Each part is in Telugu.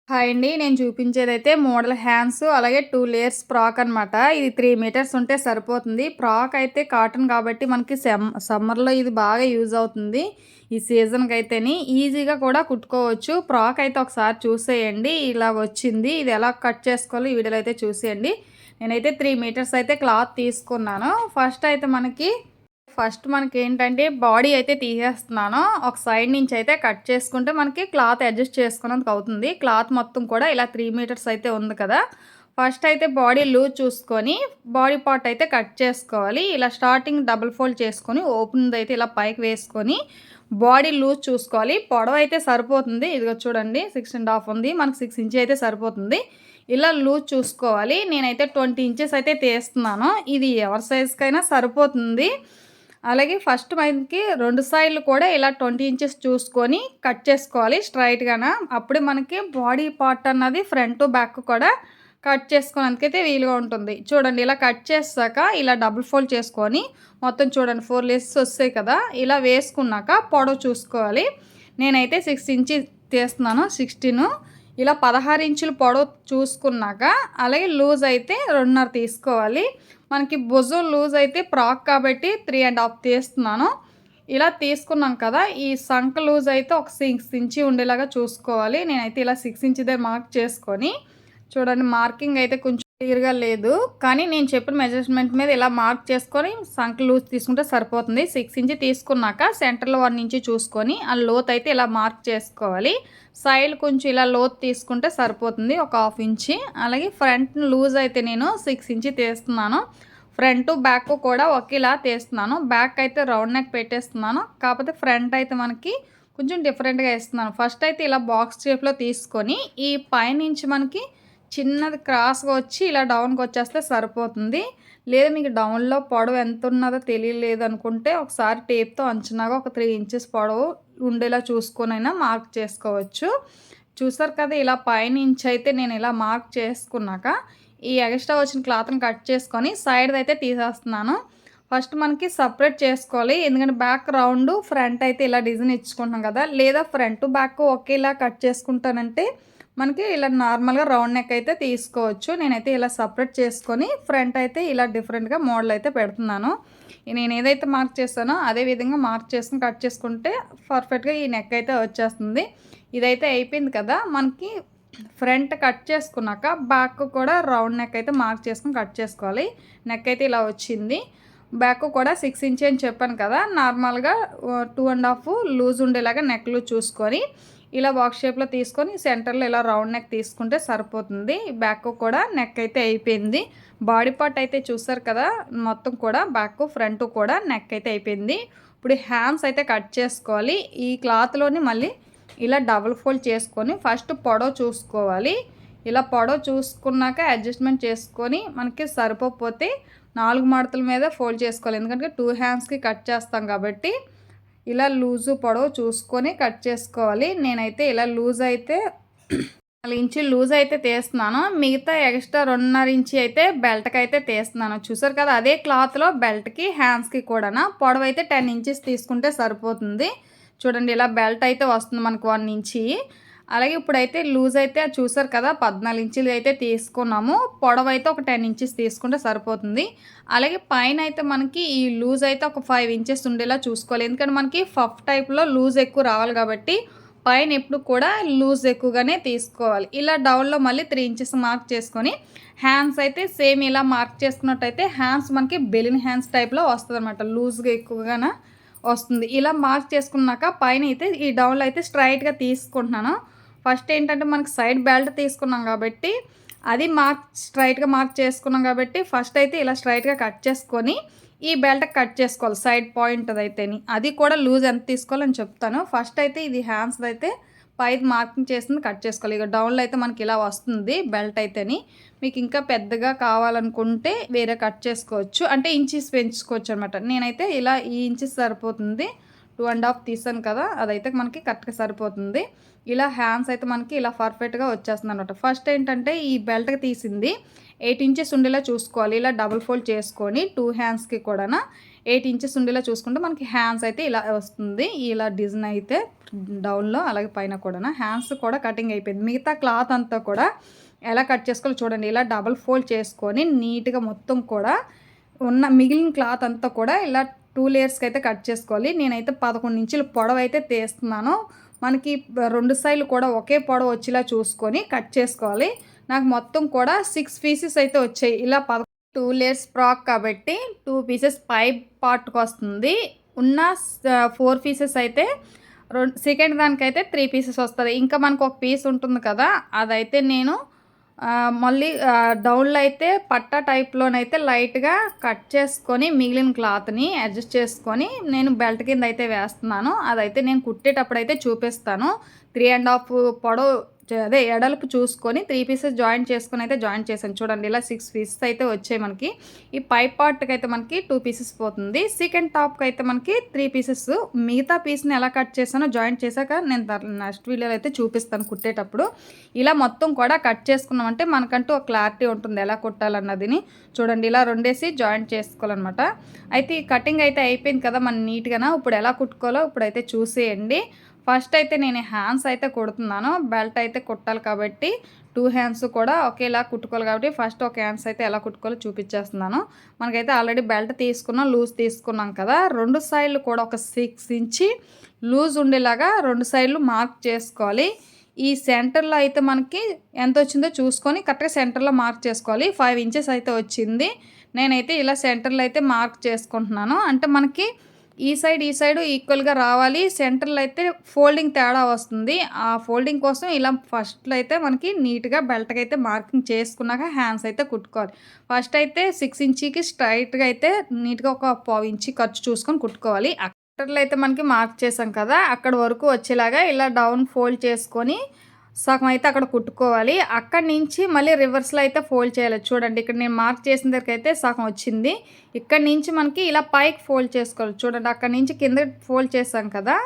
హాయ్ అండి. నేను చూపించేదైతే మోడల్ హ్యాండ్స్ అలాగే 2 లేయర్స్ ఫ్రాక్ అనమాట. ఇది 3 మీటర్స్ ఉంటే సరిపోతుంది. ఫ్రాక్ అయితే కాటన్ కాబట్టి మనకి సమ్మర్‌లో ఇది బాగా యూజ్ అవుతుంది. ఈ సీజన్‌కైతేని ఈజీగా కూడా కుట్టుకోవచ్చు. ఫ్రాక్ అయితే ఒకసారి చూసేయండి. ఇలా వచ్చింది. ఇది ఎలా కట్ చేసుకోవాలో ఈ వీడియోలో అయితే చూసేయండి. నేనైతే 3 మీటర్స్ అయితే క్లాత్ తీసుకున్నాను. ఫస్ట్ మనకేంటంటే బాడీ అయితే తీసేస్తున్నాను. ఒక సైడ్ నుంచి అయితే కట్ చేసుకుంటే మనకి క్లాత్ అడ్జస్ట్ చేసుకున్నందుకు అవుతుంది. క్లాత్ మొత్తం కూడా ఇలా 3 మీటర్స్ అయితే ఉంది కదా! ఫస్ట్ అయితే బాడీ లూజ్ చూసుకొని బాడీ పార్ట్ అయితే కట్ చేసుకోవాలి. ఇలా స్టార్టింగ్ డబుల్ ఫోల్డ్ చేసుకొని ఓపెన్‌దైతే ఇలా పైకి వేసుకొని బాడీ లూజ్ చూసుకోవాలి. పొడవైతే సరిపోతుంది. ఇదిగో చూడండి 6 ½ ఉంది. మనకు 6 ఇంచ్ అయితే సరిపోతుంది. ఇలా లూజ్ చూసుకోవాలి. నేనైతే 20 ఇంచెస్ అయితే తీస్తున్నాను. ఇది ఎవరి సైజ్‌కైనా సరిపోతుంది. అలాగే ఫస్ట్ మనకి 2 సైడ్‌లు కూడా ఇలా 20 ఇంచెస్ చూసుకొని కట్ చేసుకోవాలి స్ట్రెయిట్‌గాన. అప్పుడే మనకి బాడీ పార్ట్ అన్నది ఫ్రంట్, బ్యాక్ కూడా కట్ చేసుకోవడానికైతే వీలుగా ఉంటుంది. చూడండి ఇలా కట్ చేసాక ఇలా డబుల్ ఫోల్డ్ చేసుకొని మొత్తం చూడండి 4 లేయర్స్ వస్తాయి కదా! ఇలా వేసుకున్నాక పొడవు చూసుకోవాలి. నేనైతే 6 ఇంచెస్ తీస్తున్నాను. 16 ఇలా 16 ఇంచులు పొడవు చూసుకున్నాక అలాగే లూజ్ అయితే 2.5 తీసుకోవాలి. మనకి భుజం లూజ్ అయితే ఫ్రాక్ కాబట్టి 3 ½ తీస్తున్నాను. ఇలా తీసుకున్నాం కదా! ఈ సంక లూజ్ అయితే ఒక 6 ఇంచ్ ఉండేలాగా చూసుకోవాలి. నేనైతే ఇలా 6 ఇంచ్ దగ్గర మార్క్ చేసుకొని చూడండి మార్కింగ్ అయితే కొంచెం క్లియర్‌గా లేదు. కానీ నేను చెప్పిన మెజర్‌మెంట్ మీద ఇలా మార్క్ చేసుకొని సంక లూజ్ తీసుకుంటే సరిపోతుంది. 6 ఇంచ్ తీసుకున్నాక సెంటర్‌లో 1 ఇంచ్ చూసుకొని ఆ లోతు అయితే ఇలా మార్క్ చేసుకోవాలి. సైడ్ కొంచెం ఇలా లోతు తీసుకుంటే సరిపోతుంది. ఒక 1/2 ఇంచ్. అలాగే ఫ్రంట్ లూజ్ అయితే నేను 6 ఇంచ్ తీస్తున్నాను. ఫ్రంట్, బ్యాక్ కూడా ఒకేలా తీస్తున్నాను. బ్యాక్ అయితే రౌండ్ నెక్ పెట్టేస్తున్నాను. కాకపోతే ఫ్రంట్ అయితే మనకి కొంచెం డిఫరెంట్‌గా ఇస్తున్నాను. ఫస్ట్ అయితే ఇలా బాక్స్ షేప్‌లో తీసుకొని ఈ పైనుంచి మనకి చిన్నది క్రాస్‌గా వచ్చి ఇలా డౌన్‌కి వచ్చేస్తే సరిపోతుంది. లేదా మీకు డౌన్‌లో పొడవు ఎంత ఉన్నదో తెలియలేదు అనుకుంటే ఒకసారి టేప్‌తో అంచనాగా ఒక 3 ఇంచెస్ పొడవు ఉండేలా చూసుకొనైనా మార్క్ చేసుకోవచ్చు. చూసారు కదా! ఇలా పైనుంచి అయితే నేను ఇలా మార్క్ చేసుకున్నాక ఈ ఎక్స్ట్రా వచ్చిన క్లాత్‌ని కట్ చేసుకొని సైడ్‌దైతే తీసేస్తున్నాను. ఫస్ట్ మనకి సెపరేట్ చేసుకోవాలి. ఎందుకంటే బ్యాక్ రౌండ్, ఫ్రంట్ అయితే ఇలా డిజైన్ ఇచ్చుకుంటున్నాం కదా! లేదా ఫ్రంట్, బ్యాక్ ఒకేలా కట్ చేసుకుంటానంటే మనకి ఇలా నార్మల్‌గా రౌండ్ నెక్ అయితే తీసుకోవచ్చు. నేనైతే ఇలా సెపరేట్ చేసుకొని ఫ్రంట్ అయితే ఇలా డిఫరెంట్‌గా మోడల్ అయితే పెడుతున్నాను. నేను ఏదైతే మార్క్ చేశానో అదే విధంగా మార్క్ చేసుకొని కట్ చేసుకుంటే పర్ఫెక్ట్‌గా ఈ నెక్ అయితే వచ్చేస్తుంది. ఇదైతే అయిపోయింది కదా! మనకి ఫ్రంట్ కట్ చేసుకున్నాక బ్యాక్ కూడా రౌండ్ నెక్ అయితే మార్క్ చేసుకొని కట్ చేసుకోవాలి. నెక్ అయితే ఇలా వచ్చింది. బ్యాక్ కూడా 6 ఇంచ్ అని చెప్పాను కదా! నార్మల్‌గా 2 ½ లూజ్ ఉండేలాగా నెక్ లూజ్ చూసుకొని ఇలా బాక్స్ షేప్‌లో తీసుకొని సెంటర్‌లో ఇలా రౌండ్ నెక్ తీసుకుంటే సరిపోతుంది. బ్యాక్ కూడా నెక్ అయితే అయిపోయింది. బాడీ పార్ట్ అయితే చూసారు కదా! మొత్తం కూడా బ్యాక్, ఫ్రంట్ కూడా నెక్ అయితే అయిపోయింది. ఇప్పుడు హ్యాండ్స్ అయితే కట్ చేసుకోవాలి. ఈ క్లాత్‌లోని మళ్ళీ ఇలా డబుల్ ఫోల్డ్ చేసుకొని ఫస్ట్ పొడవు చూసుకోవాలి. ఇలా పొడవు చూసుకున్నాక అడ్జస్ట్‌మెంట్ చేసుకొని మనకి సరిపోకపోతే 4 మడతల మీద ఫోల్డ్ చేసుకోవాలి. ఎందుకంటే 2 హ్యాండ్స్‌కి కట్ చేస్తాం కాబట్టి ఇలా లూజు పొడవు చూసుకొని కట్ చేసుకోవాలి. నేనైతే ఇలా లూజ్ అయితే 4 ఇంచులు లూజ్ అయితే తీస్తున్నాను. మిగతా ఎక్స్ట్రా 2.5 ఇంచి అయితే బెల్ట్‌కి అయితే తీస్తున్నాను. చూసారు కదా! అదే క్లాత్‌లో బెల్ట్‌కి, హ్యాండ్స్‌కి కూడాను పొడవైతే 10 ఇంచెస్ తీసుకుంటే సరిపోతుంది. చూడండి ఇలా బెల్ట్ అయితే వస్తుంది మనకు 1 ఇంచి. అలాగే ఇప్పుడైతే లూజ్ అయితే చూసారు కదా! 14 ఇంచులు అయితే తీసుకున్నాము. పొడవైతే ఒక 10 ఇంచెస్ తీసుకుంటే సరిపోతుంది. అలాగే పైన అయితే మనకి ఈ లూజ్ అయితే ఒక 5 ఇంచెస్ ఉండేలా చూసుకోవాలి. ఎందుకంటే మనకి పఫ్ టైప్‌లో లూజ్ ఎక్కువ రావాలి కాబట్టి పైన ఎప్పుడు కూడా లూజ్ ఎక్కువగానే తీసుకోవాలి. ఇలా డౌన్‌లో మళ్ళీ 3 ఇంచెస్ మార్క్ చేసుకొని హ్యాండ్స్ అయితే సేమ్ ఇలా మార్క్ చేసుకున్నట్టయితే హ్యాండ్స్ మనకి బెలూన్ హ్యాండ్స్ టైప్‌లో వస్తదనమాట. లూజ్‌గా ఎక్కువగాన వస్తుంది. ఇలా మార్క్ చేసుకున్నాక పైన అయితే ఈ డౌన్‌లో అయితే స్ట్రెయిట్‌గా తీసుకుంటున్నాను. ఫస్ట్ ఏంటంటే మనకి సైడ్ బెల్ట్ తీసుకున్నాం కాబట్టి అది స్ట్రెయిట్‌గా మార్క్ చేసుకున్నాం కాబట్టి ఫస్ట్ అయితే ఇలా స్ట్రెయిట్‌గా కట్ చేసుకొని ఈ బెల్ట్ కట్ చేసుకోవాలి సైడ్ పాయింట్ అదైతేని. అది కూడా లూజ్ ఎంత తీసుకోవాలని చెప్తాను. ఫస్ట్ అయితే ఇది హ్యాండ్స్‌దైతే పైది మార్కింగ్ చేసింది కట్ చేసుకోవాలి. ఇక డౌన్‌లో అయితే మనకి ఇలా వస్తుంది బెల్ట్ అయితేని. మీకు ఇంకా పెద్దగా కావాలనుకుంటే వేరే కట్ చేసుకోవచ్చు. అంటే ఇంచెస్ పెంచుకోవచ్చు అనమాట. నేనైతే ఇలా ఈ ఇంచెస్ సరిపోతుంది. 2 ½ తీసాను కదా! అదైతే మనకి కరెక్ట్‌గా సరిపోతుంది. ఇలా హ్యాండ్స్ అయితే మనకి ఇలా పర్ఫెక్ట్‌గా వచ్చేస్తుందనమాట. ఫస్ట్ ఏంటంటే ఈ బెల్ట్‌కి తీసింది 8 ఇంచెస్ ఉండేలా చూసుకోవాలి. ఇలా డబుల్ ఫోల్డ్ చేసుకొని 2 హ్యాండ్స్‌కి కూడాను 8 ఇంచెస్ ఉండేలా చూసుకుంటే మనకి హ్యాండ్స్ అయితే ఇలా వస్తుంది. ఇలా డిజైన్ అయితే డౌన్లో అలాగే పైన కూడా హ్యాండ్స్ కూడా కటింగ్ అయిపోయింది. మిగతా క్లాత్ అంతా కూడా ఎలా కట్ చేసుకోవాలో చూడండి. ఇలా డబల్ ఫోల్డ్ చేసుకొని నీట్గా మొత్తం కూడా ఉన్న మిగిలిన క్లాత్ అంతా కూడా ఇలా 2 లేయర్స్కి అయితే కట్ చేసుకోవాలి. నేనైతే 11 ఇంచుల పొడవు అయితే తీస్తున్నాను. మనకి 2 సైడ్లు కూడా ఒకే పొడవు వచ్చేలా చూసుకొని కట్ చేసుకోవాలి. నాకు మొత్తం కూడా 6 పీసెస్ అయితే వచ్చాయి. ఇలా 2 లేయర్స్ ఫ్రాక్ కాబట్టి 2 పీసెస్ పై పార్ట్కి వస్తుంది. ఉన్న 4 పీసెస్ అయితే సెకండ్ దానికైతే 3 పీసెస్ వస్తుంది. ఇంకా మనకు ఒక పీస్ ఉంటుంది కదా, అదైతే నేను మళ్ళీ డౌన్లో అయితే పట్టా టైప్లోనైతే లైట్గా కట్ చేసుకొని మిగిలిన క్లాత్ని అడ్జస్ట్ చేసుకొని నేను బెల్ట్ కింద అయితే వేస్తున్నాను. అదైతే నేను కుట్టేటప్పుడు అయితే చూపిస్తాను. 3.5 పొడవు అదే ఎడల్పు చూసుకొని 3 పీసెస్ జాయింట్ చేసుకొని అయితే జాయింట్ చేశాను. చూడండి ఇలా 6 పీసెస్ అయితే వచ్చాయి మనకి. ఈ పై పార్ట్కి అయితే మనకి 2 పీసెస్ పోతుంది. సెకండ్ టాప్కి అయితే మనకి 3 పీసెస్. మిగతా పీస్ని ఎలా కట్ చేశానో జాయింట్ చేశాక నేను నెక్స్ట్ వీడియోలో అయితే చూపిస్తాను కుట్టేటప్పుడు. ఇలా మొత్తం కూడా కట్ చేసుకున్నామంటే మనకంటూ ఒక క్లారిటీ ఉంటుంది ఎలా కుట్టాలన్నదిని. చూడండి ఇలా రెండేసి జాయింట్ చేసుకోవాలన్నమాట. అయితే ఈ కటింగ్ అయితే అయిపోయింది కదా మన నీట్గా. ఇప్పుడు ఎలా కుట్టుకోవాలో ఇప్పుడైతే చూసేయండి. ఫస్ట్ అయితే నేను హ్యాండ్స్ అయితే కుడుతున్నాను. బెల్ట్ అయితే కుట్టాలి కాబట్టి 2 హ్యాండ్స్ కూడా ఒకేలా కుట్టుకోవాలి కాబట్టి ఫస్ట్ ఒక హ్యాండ్స్ అయితే ఎలా కుట్టుకోవాలో చూపించేస్తున్నాను. మనకైతే ఆల్రెడీ బెల్ట్ తీసుకున్నాం, లూజ్ తీసుకున్నాం కదా. 2 సైడ్లు కూడా ఒక 6 ఇంచి లూజ్ ఉండేలాగా 2 సైడ్లు మార్క్ చేసుకోవాలి. ఈ సెంటర్లో అయితే మనకి ఎంత వచ్చిందో చూసుకొని కరెక్ట్గా సెంటర్లో మార్క్ చేసుకోవాలి. 5 ఇంచెస్ అయితే వచ్చింది. నేనైతే ఇలా సెంటర్లో అయితే మార్క్ చేసుకుంటున్నాను. అంటే మనకి ఈ సైడ్ ఈక్వల్గా రావాలి. సెంటర్లో అయితే ఫోల్డింగ్ తేడా వస్తుంది. ఆ ఫోల్డింగ్ కోసం ఇలా ఫస్ట్లో అయితే మనకి నీట్గా బెల్ట్కి అయితే మార్కింగ్ చేసుకున్నాక హ్యాండ్స్ అయితే కుట్టుకోవాలి. ఫస్ట్ అయితే 6 ఇంచీకి స్ట్రైట్గా అయితే నీట్గా ఒక 1/4 ఇంచి ఖర్చు చూసుకొని కుట్టుకోవాలి. సెంటర్లో అయితే మనకి మార్క్ చేసాం కదా, అక్కడ వరకు వచ్చేలాగా ఇలా డౌన్ ఫోల్డ్ చేసుకొని సగం అయితే అక్కడ కుట్టుకోవాలి. అక్కడి నుంచి మళ్ళీ రివర్స్లో అయితే ఫోల్డ్ చేయాలి. చూడండి ఇక్కడ నేను మార్క్ చేసిన దగ్గరికి అయితే సగం వచ్చింది. ఇక్కడ నుంచి మనకి ఇలా పైకి ఫోల్డ్ చేసుకోవాలి. చూడండి అక్కడి నుంచి కింద ఫోల్డ్ చేసాం కదా,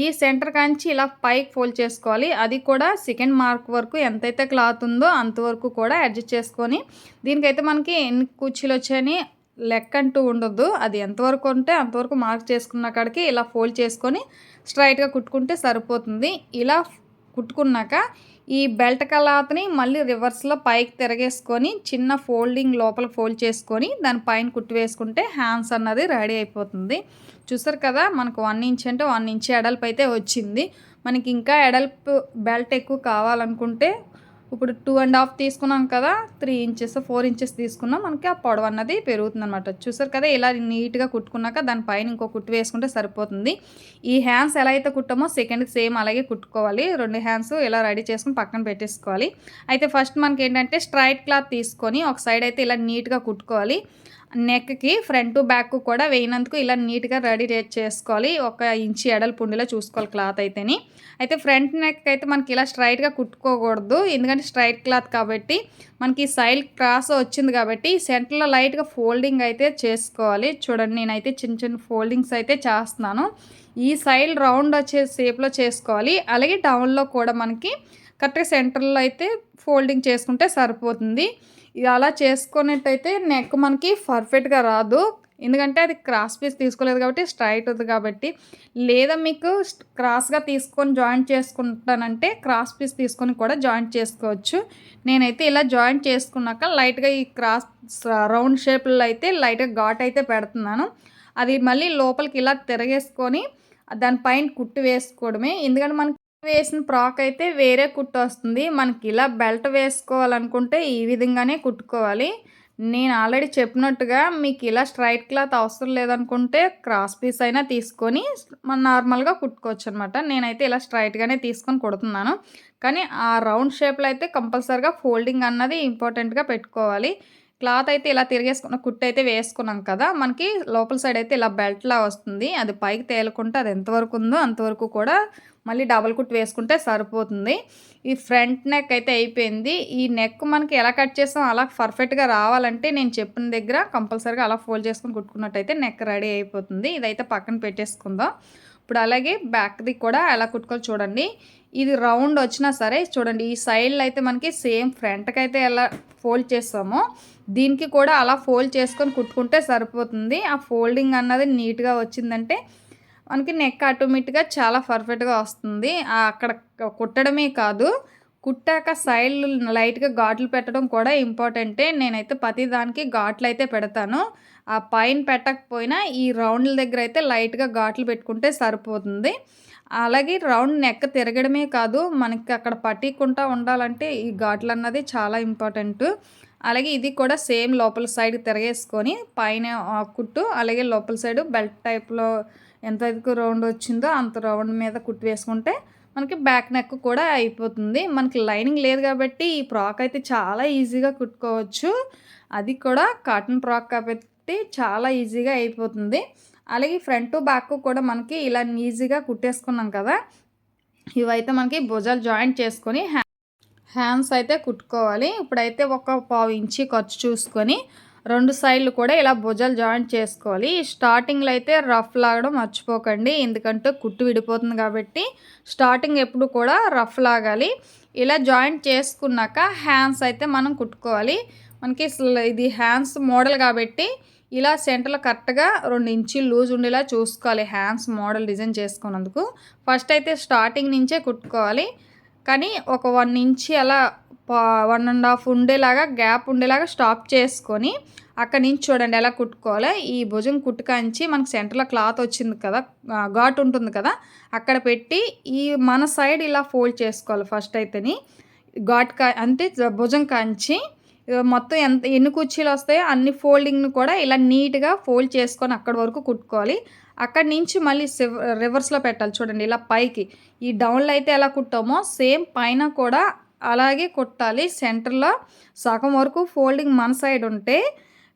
ఈ సెంటర్ కాంచి ఇలా పైకి ఫోల్డ్ చేసుకోవాలి. అది కూడా సెకండ్ మార్క్ వరకు ఎంతైతే క్లాత్ ఉందో అంతవరకు కూడా అడ్జస్ట్ చేసుకొని, దీనికైతే మనకి ఎన్ని కుర్చీలు వచ్చాయని లెక్క అంటూ ఉండొద్దు. అది ఎంతవరకు ఉంటే అంతవరకు మార్క్ చేసుకున్న కాడికి ఇలా ఫోల్డ్ చేసుకొని స్ట్రైట్గా కుట్టుకుంటే సరిపోతుంది. ఇలా కుట్టుకున్నాక ఈ బెల్ట్ క్లాత్ని మళ్ళీ రివర్స్లో పైకి తిరగేసుకొని చిన్న ఫోల్డింగ్ లోపల ఫోల్డ్ చేసుకొని దానిపైన కుట్టు వేసుకుంటే హ్యాండ్స్ అన్నది రెడీ అయిపోతుంది. చూసారు కదా మనకు 1 ఇంచ్ అంటే 1 ఇంచ్ ఎడల్పు అయితే వచ్చింది. మనకి ఇంకా ఎడల్పు బెల్ట్ ఎక్కువ కావాలనుకుంటే ఇప్పుడు 2.5 తీసుకున్నాం కదా, 3 ఇంచెస్ 4 ఇంచెస్ తీసుకున్నాం, మనకి ఆ పొడవు అన్నది పెరుగుతుంది అనమాట. చూసారు కదా ఇలా నీట్గా కుట్టుకున్నాక దానిపైన ఇంకో కుట్టు వేసుకుంటే సరిపోతుంది. ఈ హ్యాండ్స్ ఎలా అయితే కుట్టామో సెకండ్కి సేమ్ అలాగే కుట్టుకోవాలి. 2 హ్యాండ్స్ ఇలా రెడీ చేసుకుని పక్కన పెట్టేసుకోవాలి. అయితే ఫస్ట్ మనకి ఏంటంటే స్ట్రైట్ క్లాత్ తీసుకొని ఒక సైడ్ అయితే ఇలా నీట్గా కుట్టుకోవాలి. నెక్కి ఫ్రంట్ బ్యాక్ కూడా వేయినందుకు ఇలా నీట్గా రెడీ చేసుకోవాలి. 1 ఇంచ్ ఎడల్పు ఉండేలా చూసుకోవాలి క్లాత్ అయితేని. అయితే ఫ్రంట్ నెక్ అయితే మనకి ఇలా స్ట్రైట్గా కుట్టుకోకూడదు, ఎందుకంటే స్ట్రైట్ క్లాత్ కాబట్టి మనకి సైడ్ క్రాస్ వచ్చింది కాబట్టి సెంటర్లో లైట్గా ఫోల్డింగ్ అయితే చేసుకోవాలి. చూడండి నేనైతే చిన్న చిన్న ఫోల్డింగ్స్ అయితే చేస్తున్నాను. ఈ సైడ్ రౌండ్ వచ్చే షేప్లో చేసుకోవాలి. అలాగే డౌన్లో కూడా మనకి కరెక్ట్గా సెంటర్లో అయితే ఫోల్డింగ్ చేసుకుంటే సరిపోతుంది. అలా చేసుకున్నట్టయితే నెక్ మనకి పర్ఫెక్ట్గా రాదు, ఎందుకంటే అది క్రాస్ పీస్ తీసుకోలేదు కాబట్టి స్ట్రైట్ ఉంది కాబట్టి. లేదా మీకు క్రాస్గా తీసుకొని జాయింట్ చేసుకుంటానంటే క్రాస్ పీస్ తీసుకొని కూడా జాయింట్ చేసుకోవచ్చు. నేనైతే ఇలా జాయింట్ చేసుకున్నాక లైట్గా ఈ క్రాస్ రౌండ్ షేప్లో అయితే లైట్గా ఘాట్ అయితే పెడుతున్నాను. అది మళ్ళీ లోపలికి ఇలా తిరగేసుకొని దానిపైన కుట్టు వేసుకోవడమే. ఎందుకంటే మనకి వేసిన ఫ్రాక్ అయితే వేరే కుట్టు వస్తుంది. మనకి ఇలా బెల్ట్ వేసుకోవాలనుకుంటే ఈ విధంగానే కుట్టుకోవాలి. నేను ఆల్రెడీ చెప్పినట్టుగా మీకు ఇలా స్ట్రైట్ క్లాత్ అవసరం లేదనుకుంటే క్రాస్ పీస్ అయినా తీసుకొని మనం నార్మల్గా కుట్టుకోవచ్చు అనమాట. నేనైతే ఇలా స్ట్రైట్గానే తీసుకొని కుడుతున్నాను. కానీ ఆ రౌండ్ షేప్లో అయితే కంపల్సరీగా ఫోల్డింగ్ అన్నది ఇంపార్టెంట్గా పెట్టుకోవాలి. క్లాత్ అయితే ఇలా తిరిగేసుకున్న కుట్టు అయితే వేసుకున్నాం కదా, మనకి లోపల సైడ్ అయితే ఇలా బెల్ట్లా వస్తుంది. అది పైకి తేలుకుంటే అది ఎంతవరకు ఉందో అంతవరకు కూడా మళ్ళీ డబల్ కుట్టు వేసుకుంటే సరిపోతుంది. ఈ ఫ్రంట్ నెక్ అయితే అయిపోయింది. ఈ నెక్ మనకి ఎలా కట్ చేస్తాం అలా పర్ఫెక్ట్గా రావాలంటే నేను చెప్పిన దగ్గర కంపల్సరీగా అలా ఫోల్డ్ చేసుకొని కుట్టుకున్నట్టయితే నెక్ రెడీ అయిపోతుంది. ఇదైతే పక్కన పెట్టేసుకుందాం. ఇప్పుడు అలాగే బ్యాక్ది కూడా ఎలా కుట్టుకోవాలి చూడండి. ఇది రౌండ్ వచ్చినా సరే చూడండి ఈ సైడ్లో అయితే మనకి సేమ్ ఫ్రంట్కి అయితే ఎలా ఫోల్డ్ చేస్తామో దీనికి కూడా అలా ఫోల్డ్ చేసుకొని కుట్టుకుంటే సరిపోతుంది. ఆ ఫోల్డింగ్ అన్నది నీట్గా వచ్చిందంటే మనకి నెక్ ఆటోమేటిక్‌గా చాలా పర్ఫెక్ట్‌గా వస్తుంది. అక్కడ కుట్టడమే కాదు, కుట్టాక సైడ్‌లు లైట్‌గా ఘాట్లు పెట్టడం కూడా ఇంపార్టెంటే. నేనైతే ప్రతి దానికి ఘాట్లయితే పెడతాను. ఆ పైన పెట్టకపోయినా ఈ రౌండ్‌ల దగ్గరైతే లైట్‌గా ఘాట్లు పెట్టుకుంటే సరిపోతుంది. అలాగే రౌండ్ నెక్ తిరగడమే కాదు, మనకి అక్కడ పట్టీకుంటా ఉండాలంటే ఈ ఘాట్లన్నది చాలా ఇంపార్టెంటు. అలాగే ఇది కూడా సేమ్ లోపల సైడ్ తిరగేసుకొని పైన కుట్టు, అలాగే లోపల సైడు బెల్ట్ టైప్‌లో ఎంతైతే రౌండ్ వచ్చిందో అంత రౌండ్ మీద కుట్టు వేసుకుంటే మనకి బ్యాక్ నెక్ కూడా అయిపోతుంది. మనకి లైనింగ్ లేదు కాబట్టి ఈ ఫ్రాక్ అయితే చాలా ఈజీగా కుట్టుకోవచ్చు. అది కూడా కాటన్ ఫ్రాక్ కాబట్టి చాలా ఈజీగా అయిపోతుంది. అలాగే ఫ్రంట్ బ్యాక్ కూడా మనకి ఇలా ఈజీగా కుట్టేసుకున్నాం కదా! ఇవైతే మనకి భుజాలు జాయింట్ చేసుకొని హ్యాండ్స్ అయితే కుట్టుకోవాలి. ఇప్పుడైతే ఒక పావు ఇంచి ఖర్చు చూసుకొని 2 సైడ్‌లు కూడా ఇలా భుజాలు జాయింట్ చేసుకోవాలి. స్టార్టింగ్‌లో అయితే రఫ్ లాగడం మర్చిపోకండి. ఎందుకంటే కుట్టు విడిపోతుంది కాబట్టి స్టార్టింగ్ ఎప్పుడు కూడా రఫ్ లాగాలి. ఇలా జాయింట్ చేసుకున్నాక హ్యాండ్స్ అయితే మనం కుట్టుకోవాలి. మనకి ఇది హ్యాండ్స్ మోడల్ కాబట్టి ఇలా సెంటర్‌లో కరెక్ట్‌గా 2 ఇంచీలు లూజ్ ఉండేలా చూసుకోవాలి హ్యాండ్స్ మోడల్ డిజైన్ చేసుకున్నందుకు. ఫస్ట్ అయితే స్టార్టింగ్ నుంచే కుట్టుకోవాలి. కానీ ఒక 1 ఇంచ్ అలా 1 ½ ఉండేలాగా గ్యాప్ ఉండేలాగా స్టాప్ చేసుకొని అక్కడి నుంచి చూడండి ఎలా కుట్టుకోవాలో. ఈ భుజం కుట్టు కాంచి మనకి సెంటర్‌లో క్లాత్ వచ్చింది కదా! ఘాటు ఉంటుంది కదా! అక్కడ పెట్టి ఈ మన సైడ్ ఇలా ఫోల్డ్ చేసుకోవాలి ఫస్ట్ అయితేని. ఘాటు అంటే భుజం కాంచి మొత్తం ఎన్ని కుర్చీలు వస్తాయో అన్ని ఫోల్డింగ్‌ని కూడా ఇలా నీట్‌గా ఫోల్డ్ చేసుకొని అక్కడి వరకు కుట్టుకోవాలి. అక్కడి నుంచి మళ్ళీ రివర్స్‌లో పెట్టాలి చూడండి ఇలా పైకి. ఈ డౌన్‌లో అయితే ఎలా కుట్టామో సేమ్ పైన కూడా అలాగే కుట్టాలి. సెంటర్‌లో సగం వరకు ఫోల్డింగ్ మన సైడ్ ఉంటే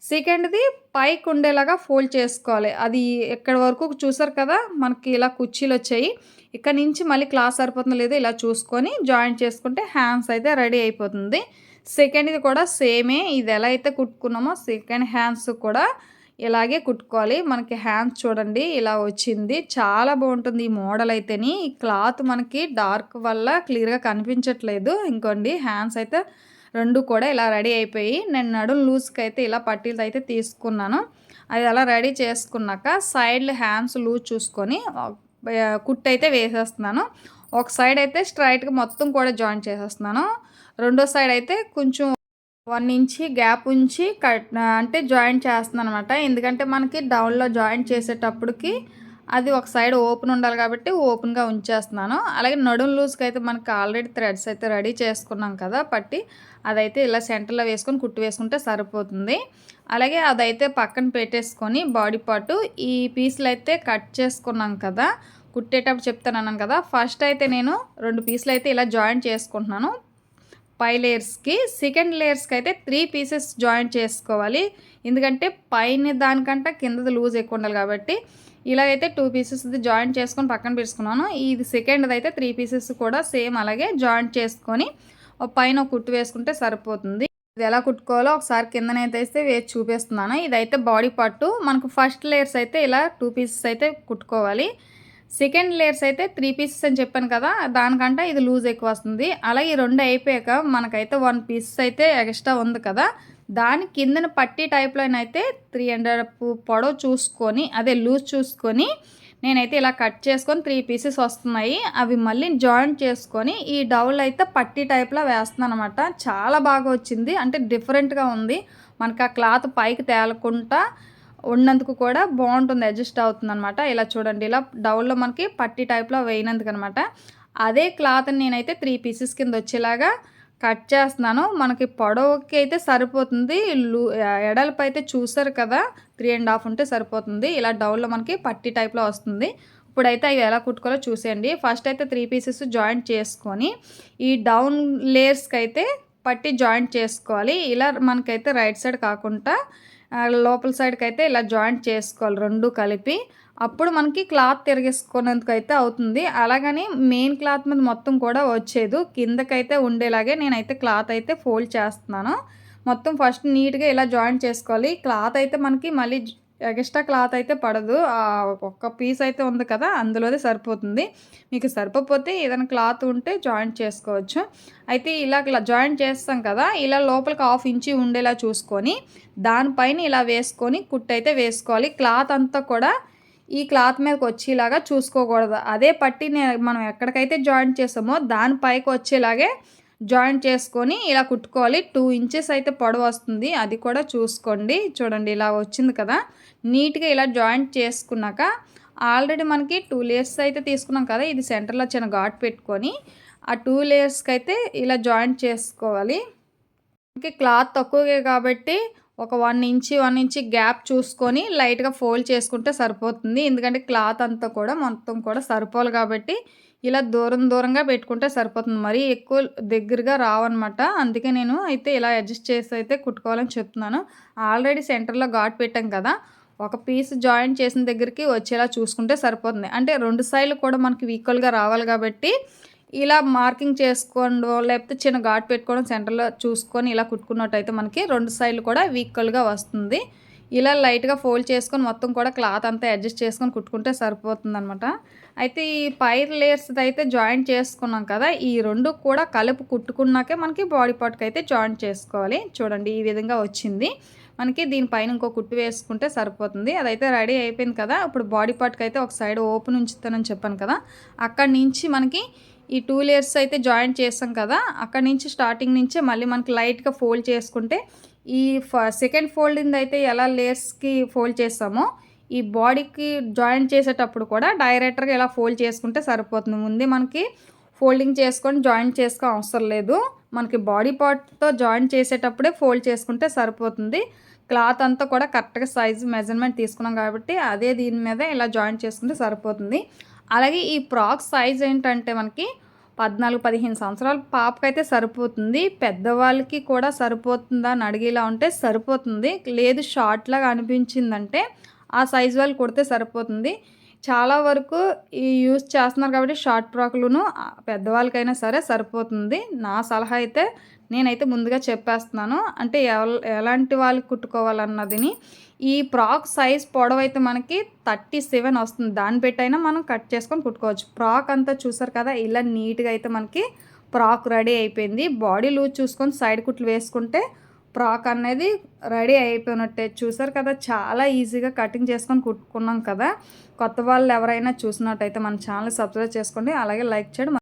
సెకండ్‌ది పైకి ఉండేలాగా ఫోల్డ్ చేసుకోవాలి. అది ఎక్కడి వరకు చూసారు కదా! మనకి ఇలా కుర్చీలొచ్చాయి. ఇక్కడ నుంచి మళ్ళీ క్లాత్ సరిపోతుందో లేదో ఇలా చూసుకొని జాయింట్ చేసుకుంటే హ్యాండ్స్ అయితే రెడీ అయిపోతుంది. సెకండ్‌ది కూడా సేమే. ఇది ఎలా అయితే కుట్టుకున్నామో సెకండ్ హ్యాండ్స్ కూడా ఇలాగే కుట్టుకోవాలి. మనకి హ్యాండ్స్ చూడండి ఇలా వచ్చింది. చాలా బాగుంటుంది ఈ మోడల్ అయితేని. ఈ క్లాత్ మనకి డార్క్ వల్ల క్లియర్‌గా కనిపించట్లేదు. ఇంకోండి హ్యాండ్స్ అయితే 2 కూడా ఇలా రెడీ అయిపోయి నేను నడుం లూజ్‌కి అయితే ఇలా పట్టీలతో అయితే తీసుకున్నాను. అది అలా రెడీ చేసుకున్నాక సైడ్‌లు హ్యాండ్స్ లూజ్ చూసుకొని కుట్టు అయితే వేసేస్తున్నాను. ఒక సైడ్ అయితే స్ట్రైట్‌గా మొత్తం కూడా జాయింట్ చేసేస్తున్నాను. రెండో సైడ్ అయితే కొంచెం 1 ఇంచ్ గ్యాప్ ఉంచి అంటే జాయింట్ చేస్తున్నాననమాట. ఎందుకంటే మనకి డౌన్‌లో జాయింట్ చేసేటప్పటికి అది ఒక సైడ్ ఓపెన్ ఉండాలి కాబట్టి ఓపెన్‌గా ఉంచేస్తున్నాను. అలాగే నడుం లూజ్‌కి అయితే మనకి ఆల్రెడీ థ్రెడ్స్ అయితే రెడీ చేసుకున్నాం కదా పట్టి. అదైతే ఇలా సెంటర్‌లో వేసుకొని కుట్టు వేసుకుంటే సరిపోతుంది. అలాగే అదైతే పక్కన పెట్టేసుకొని బాడీ పార్టు ఈ పీసులు అయితే కట్ చేసుకున్నాం కదా! కుట్టేటప్పుడు చెప్తానన్నాను కదా! ఫస్ట్ అయితే నేను 2 పీసులు అయితే ఇలా జాయింట్ చేసుకుంటున్నాను. పై లేయర్స్‌కి. సెకండ్ లేయర్స్‌కి అయితే 3 పీసెస్ జాయింట్ చేసుకోవాలి. ఎందుకంటే పైన దానికంటే కిందది లూజ్ ఎక్కువ ఉండాలి కాబట్టి ఇలా అయితే 2 పీసెస్‌ది జాయింట్ చేసుకొని పక్కన పెట్టుకున్నాను. ఇది సెకండ్‌ది అయితే 3 పీసెస్ కూడా సేమ్ అలాగే జాయింట్ చేసుకొని పైన కుట్టు వేసుకుంటే సరిపోతుంది. ఇది ఎలా కుట్టుకోవాలో ఒకసారి కిందనైతే వేసి చూపిస్తున్నాను. ఇదైతే బాడీ పార్టు. మనకు ఫస్ట్ లేయర్స్ అయితే ఇలా 2 పీసెస్ అయితే కుట్టుకోవాలి. సెకండ్ లేయర్స్ అయితే 3 పీసెస్ అని చెప్పాను కదా! దానికంటే ఇది లూజ్ ఎక్కువ వస్తుంది. అలాగే ఈ 2 అయిపోయాక మనకైతే 1 పీసెస్ అయితే ఎక్స్ట్రా ఉంది కదా! దాని కిందన పట్టీ టైప్‌లోనైతే 3½ పొడవు చూసుకొని అదే లూజ్ చూసుకొని నేనైతే ఇలా కట్ చేసుకొని 3 పీసెస్ వస్తున్నాయి. అవి మళ్ళీ జాయింట్ చేసుకొని ఈ డౌల్ అయితే పట్టీ టైప్‌లో వేస్తున్నాననమాట. చాలా బాగా వచ్చింది. అంటే డిఫరెంట్‌గా ఉంది. మనకు ఆ క్లాత్ పైకి తేలకుండా ఉన్నందుకు కూడా బాగుంటుంది. అడ్జస్ట్ అవుతుందనమాట. ఇలా చూడండి ఇలా డౌన్‌లో మనకి పట్టీ టైప్‌లో వేయనందుకనమాట. అదే క్లాత్‌ని నేనైతే 3 పీసెస్ కింద వచ్చేలాగా కట్ చేస్తున్నాను. మనకి పొడవుకి అయితే సరిపోతుంది. ఎడల్పు అయితే చూసారు కదా! 3½ ఉంటే సరిపోతుంది. ఇలా డౌన్‌లో మనకి పట్టీ టైప్‌లో వస్తుంది. ఇప్పుడైతే అవి ఎలా కుట్టుకోవాలో చూసేయండి. ఫస్ట్ అయితే 3 పీసెస్ జాయింట్ చేసుకొని ఈ డౌన్ లేయర్స్‌కి అయితే పట్టీ జాయింట్ చేసుకోవాలి. ఇలా మనకైతే రైట్ సైడ్ కాకుండా లోపల సైడ్‌కైతే ఇలా జాయింట్ చేసుకోవాలి 2 కలిపి. అప్పుడు మనకి క్లాత్ తిరిగేసుకునేందుకైతే అవుతుంది. అలాగని మెయిన్ క్లాత్ మీద మొత్తం కూడా వచ్చేదు. కిందకైతే ఉండేలాగే నేనైతే క్లాత్ అయితే ఫోల్డ్ చేస్తున్నాను. మొత్తం ఫస్ట్ నీట్‌గా ఇలా జాయింట్ చేసుకోవాలి. క్లాత్ అయితే మనకి మళ్ళీ ఎక్స్ట్రా క్లాత్ అయితే పడదు. ఒక్క పీస్ అయితే ఉంది కదా! అందులోదే సరిపోతుంది. మీకు సరిపోకపోతే ఏదైనా క్లాత్ ఉంటే జాయింట్ చేసుకోవచ్చు. అయితే ఇలా జాయింట్ చేస్తాం కదా! ఇలా లోపలికి 1/2 ఇంచి ఉండేలా చూసుకొని దానిపైన ఇలా వేసుకొని కుట్టయితే వేసుకోవాలి. క్లాత్ అంతా కూడా ఈ క్లాత్ మీదకి వచ్చేలాగా చూసుకోకూడదు. అదే పట్టి మనం ఎక్కడికైతే జాయింట్ చేసామో దాని పైకి వచ్చేలాగే జాయింట్ చేసుకొని ఇలా కుట్టుకోవాలి. 2 ఇంచెస్ అయితే పొడవొస్తుంది. అది కూడా చూసుకోండి. చూడండి ఇలా వచ్చింది కదా! నీట్‌గా ఇలా జాయింట్ చేసుకున్నాక ఆల్రెడీ మనకి 2 లేయర్స్ అయితే తీసుకున్నాం కదా! ఇది సెంటర్‌లో చిన్న ఘాటు పెట్టుకొని ఆ 2 లేయర్స్‌కైతే ఇలా జాయింట్ చేసుకోవాలి. మనకి క్లాత్ తక్కువే కాబట్టి ఒక 1 ఇంచ్ గ్యాప్ చూసుకొని లైట్‌గా ఫోల్డ్ చేసుకుంటే సరిపోతుంది. ఎందుకంటే క్లాత్ అంతా కూడా మొత్తం కూడా సరిపోవాలి కాబట్టి ఇలా దూరంగా పెట్టుకుంటే సరిపోతుంది. మరీ ఎక్కువ దగ్గరగా రావన్నమాట. అందుకే నేను అయితే ఇలా అడ్జస్ట్ చేసి అయితే కుట్టుకోవాలని చెప్తున్నాను. ఆల్రెడీ సెంటర్‌లో ఘాటు పెట్టాం కదా! ఒక పీస్ జాయింట్ చేసిన దగ్గరికి వచ్చేలా చూసుకుంటే సరిపోతుంది. అంటే 2 సైడ్‌లు కూడా మనకి ఈక్వల్‌గా రావాలి కాబట్టి ఇలా మార్కింగ్ చేసుకోవడం లేకపోతే చిన్న ఘాటు పెట్టుకోవడం సెంటర్‌లో చూసుకొని ఇలా కుట్టుకున్నట్టయితే మనకి 2 సైడ్‌లు కూడా ఈక్వల్‌గా వస్తుంది. ఇలా లైట్‌గా ఫోల్డ్ చేసుకొని మొత్తం కూడా క్లాత్ అంతా అడ్జస్ట్ చేసుకొని కుట్టుకుంటే సరిపోతుందనమాట. అయితే ఈ పై లేయర్స్‌ది అయితే జాయింట్ చేసుకున్నాం కదా! ఈ 2 కూడా కలిపి కుట్టుకున్నాకే మనకి బాడీ పార్ట్‌కైతే జాయింట్ చేసుకోవాలి. చూడండి ఈ విధంగా వచ్చింది. మనకి దీనిపైన ఇంకో కుట్టు వేసుకుంటే సరిపోతుంది. అదైతే రెడీ అయిపోయింది కదా! ఇప్పుడు బాడీ పార్ట్‌కైతే ఒక సైడ్ ఓపెన్ ఉంచుతానని చెప్పాను కదా! అక్కడి నుంచి మనకి ఈ 2 లేయర్స్ అయితే జాయింట్ చేసాం కదా! అక్కడి నుంచి స్టార్టింగ్ నుంచే మళ్ళీ మనకి లైట్‌గా ఫోల్డ్ చేసుకుంటే ఈ సెకండ్ ఫోల్డింగ్‌ది అయితే ఎలా లేయర్స్‌కి ఫోల్డ్ చేసామో ఈ బాడీకి జాయింట్ చేసేటప్పుడు కూడా డైరెక్ట్‌గా ఇలా ఫోల్డ్ చేసుకుంటే సరిపోతుంది. ముందే మనకి ఫోల్డింగ్ చేసుకొని జాయింట్ చేసుకో అవసరం లేదు. మనకి బాడీ పార్ట్‌తో జాయింట్ చేసేటప్పుడే ఫోల్డ్ చేసుకుంటే సరిపోతుంది. క్లాత్ అంతా కూడా కరెక్ట్‌గా సైజు మెజర్‌మెంట్ తీసుకున్నాం కాబట్టి అదే దీని మీద ఇలా జాయింట్ చేసుకుంటే సరిపోతుంది. అలాగే ఈ ఫ్రాక్ సైజ్ ఏంటంటే మనకి 14, 15 సంవత్సరాల పాపకైతే సరిపోతుంది. పెద్దవాళ్ళకి కూడా సరిపోతుందా అని అడిగేలా ఉంటే సరిపోతుంది. లేదు షార్ట్‌లాగా అనిపించిందంటే ఆ సైజ్ వాళ్ళు కుడితే సరిపోతుంది. చాలా వరకు ఈ యూజ్ చేస్తున్నారు కాబట్టి షార్ట్ ఫ్రాకులును పెద్దవాళ్ళకైనా సరే సరిపోతుంది. నా సలహా అయితే నేనైతే ముందుగా చెప్పేస్తున్నాను. అంటే ఎలాంటి వాళ్ళకి కుట్టుకోవాలన్నదిని. ఈ ఫ్రాక్ సైజ్ పొడవైతే మనకి 37 వస్తుంది. దాన్ని బట్టైనా మనం కట్ చేసుకొని కుట్టుకోవచ్చు. ఫ్రాక్ అంతా చూసారు కదా! ఇలా నీట్‌గా అయితే మనకి ఫ్రాక్ రెడీ అయిపోయింది. బాడీ లూజ్ చూసుకొని సైడ్ కుట్లు వేసుకుంటే ఫ్రాక్ అనేది రెడీ అయిపోయినట్టే. చూసారు కదా! చాలా ఈజీగా కటింగ్ చేసుకొని కుట్టుకున్నాం కదా! కొత్త వాళ్ళు ఎవరైనా చూసినట్టయితే మన ఛానల్ సబ్స్క్రైబ్ చేసుకోండి. అలాగే లైక్ చేయడం